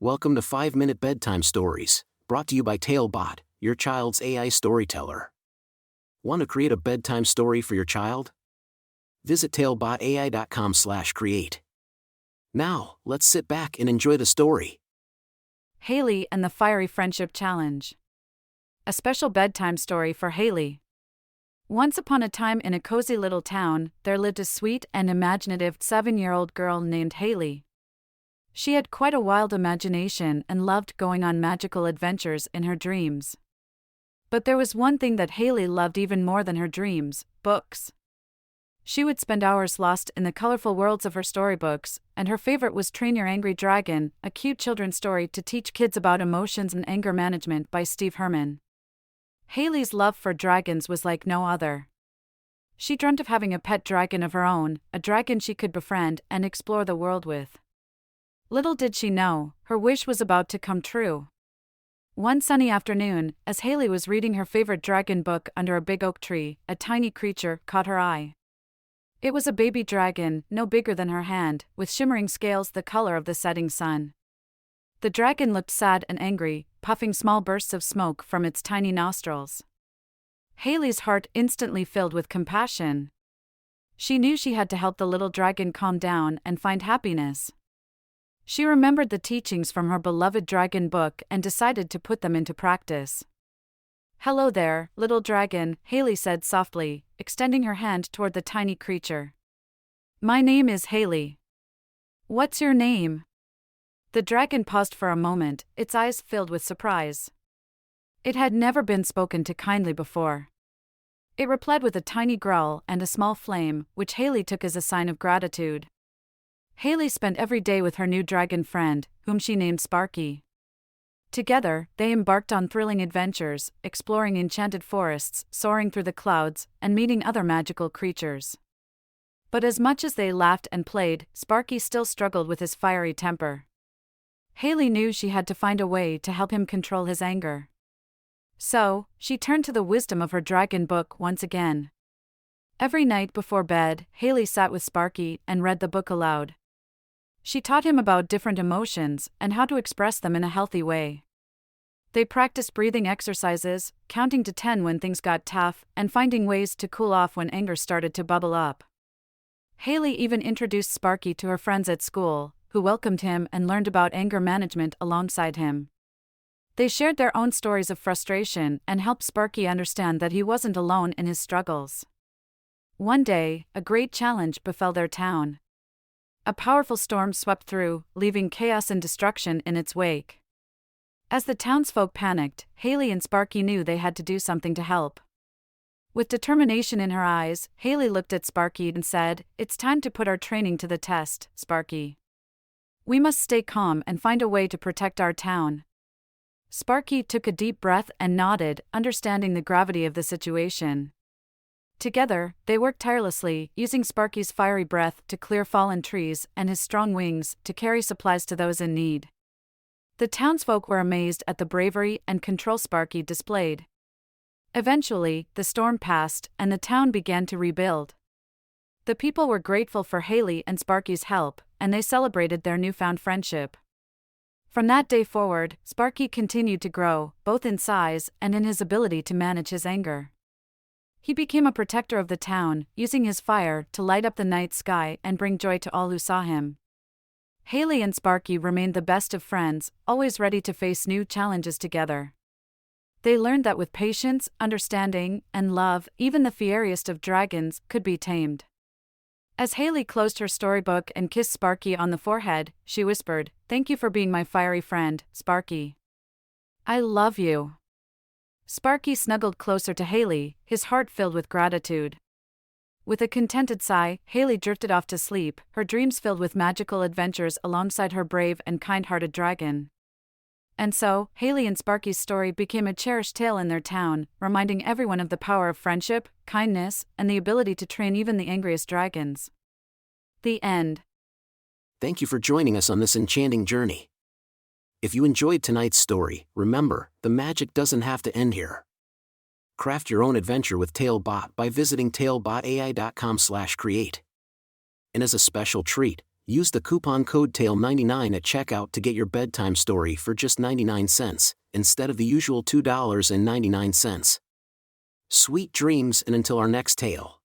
Welcome to 5-Minute Bedtime Stories, brought to you by TaleBot, your child's AI storyteller. Want to create a bedtime story for your child? Visit talebotai.com/create. Now, let's sit back and enjoy the story. Hayley and the Fiery Friendship Challenge. A special bedtime story for Hayley. Once upon a time in a cozy little town, there lived a sweet and imaginative 7-year-old girl named Hayley. She had quite a wild imagination and loved going on magical adventures in her dreams. But there was one thing that Hayley loved even more than her dreams: books. She would spend hours lost in the colorful worlds of her storybooks, and her favorite was Train Your Angry Dragon, a cute children's story to teach kids about emotions and anger management by Steve Herman. Hayley's love for dragons was like no other. She dreamt of having a pet dragon of her own, a dragon she could befriend and explore the world with. Little did she know, her wish was about to come true. One sunny afternoon, as Hayley was reading her favorite dragon book under a big oak tree, a tiny creature caught her eye. It was a baby dragon, no bigger than her hand, with shimmering scales the color of the setting sun. The dragon looked sad and angry, puffing small bursts of smoke from its tiny nostrils. Hayley's heart instantly filled with compassion. She knew she had to help the little dragon calm down and find happiness. She remembered the teachings from her beloved dragon book and decided to put them into practice. "Hello there, little dragon," Hayley said softly, extending her hand toward the tiny creature. "My name is Hayley." "What's your name?" The dragon paused for a moment, its eyes filled with surprise. It had never been spoken to kindly before. It replied with a tiny growl and a small flame, which Hayley took as a sign of gratitude. Hayley spent every day with her new dragon friend, whom she named Sparky. Together, they embarked on thrilling adventures, exploring enchanted forests, soaring through the clouds, and meeting other magical creatures. But as much as they laughed and played, Sparky still struggled with his fiery temper. Hayley knew she had to find a way to help him control his anger. So, she turned to the wisdom of her dragon book once again. Every night before bed, Hayley sat with Sparky and read the book aloud. She taught him about different emotions and how to express them in a healthy way. They practiced breathing exercises, counting to 10 when things got tough, and finding ways to cool off when anger started to bubble up. Hayley even introduced Sparky to her friends at school, who welcomed him and learned about anger management alongside him. They shared their own stories of frustration and helped Sparky understand that he wasn't alone in his struggles. One day, a great challenge befell their town. A powerful storm swept through, leaving chaos and destruction in its wake. As the townsfolk panicked, Hayley and Sparky knew they had to do something to help. With determination in her eyes, Hayley looked at Sparky and said, "It's time to put our training to the test, Sparky. We must stay calm and find a way to protect our town." Sparky took a deep breath and nodded, understanding the gravity of the situation. Together, they worked tirelessly, using Sparky's fiery breath to clear fallen trees and his strong wings to carry supplies to those in need. The townsfolk were amazed at the bravery and control Sparky displayed. Eventually, the storm passed and the town began to rebuild. The people were grateful for Hayley and Sparky's help, and they celebrated their newfound friendship. From that day forward, Sparky continued to grow, both in size and in his ability to manage his anger. He became a protector of the town, using his fire to light up the night sky and bring joy to all who saw him. Hayley and Sparky remained the best of friends, always ready to face new challenges together. They learned that with patience, understanding, and love, even the fieriest of dragons could be tamed. As Hayley closed her storybook and kissed Sparky on the forehead, she whispered, "Thank you for being my fiery friend, Sparky. I love you." Sparky snuggled closer to Hayley, his heart filled with gratitude. With a contented sigh, Hayley drifted off to sleep, her dreams filled with magical adventures alongside her brave and kind-hearted dragon. And so, Hayley and Sparky's story became a cherished tale in their town, reminding everyone of the power of friendship, kindness, and the ability to train even the angriest dragons. The end. Thank you for joining us on this enchanting journey. If you enjoyed tonight's story, remember, the magic doesn't have to end here. Craft your own adventure with TaleBot by visiting talebotai.com/create. And as a special treat, Use the coupon code TALE99 at checkout to get your bedtime story for just 99 cents, instead of the usual $2.99. Sweet dreams, and until our next tale.